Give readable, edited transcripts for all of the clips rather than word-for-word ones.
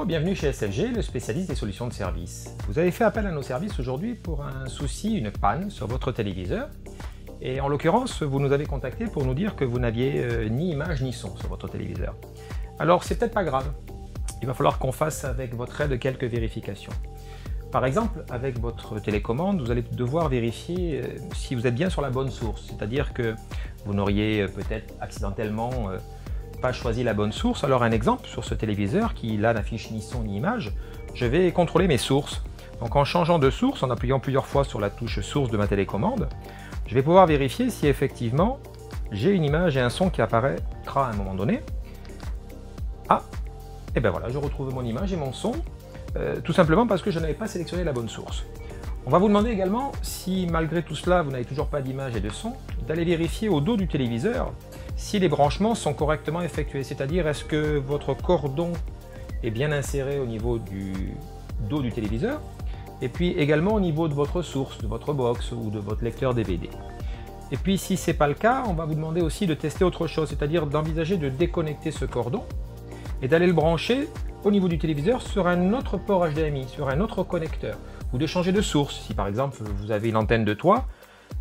bienvenue chez SFG, le spécialiste des solutions de service. Vous avez fait appel à nos services aujourd'hui pour un souci, une panne sur votre téléviseur. Et en l'occurrence, vous nous avez contacté pour nous dire que vous n'aviez ni image ni son sur votre téléviseur. Alors c'est peut-être pas grave, il va falloir qu'on fasse avec votre aide quelques vérifications. Par exemple, avec votre télécommande, vous allez devoir vérifier si vous êtes bien sur la bonne source, c'est-à-dire que vous n'auriez peut-être accidentellement pas choisi la bonne source. Alors un exemple, sur ce téléviseur qui là n'affiche ni son ni image, je vais contrôler mes sources. Donc en changeant de source, en appuyant plusieurs fois sur la touche source de ma télécommande, je vais pouvoir vérifier si effectivement j'ai une image et un son qui apparaîtra à un moment donné. Ah, et bien voilà, je retrouve mon image et mon son, tout simplement parce que je n'avais pas sélectionné la bonne source. On va vous demander également, si malgré tout cela vous n'avez toujours pas d'image et de son, d'aller vérifier au dos du téléviseur si les branchements sont correctement effectués, c'est-à-dire est-ce que votre cordon est bien inséré au niveau du dos du téléviseur, et puis également au niveau de votre source, de votre box ou de votre lecteur DVD. Et puis si ce n'est pas le cas, on va vous demander aussi de tester autre chose, c'est-à-dire d'envisager de déconnecter ce cordon et d'aller le brancher au niveau du téléviseur sur un autre port HDMI, sur un autre connecteur, ou de changer de source. Si par exemple vous avez une antenne de toit,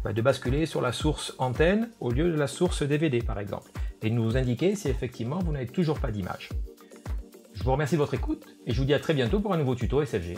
de basculer sur la source antenne au lieu de la source DVD par exemple, et nous indiquer si effectivement vous n'avez toujours pas d'image. Je vous remercie de votre écoute et je vous dis à très bientôt pour un nouveau tuto SFG.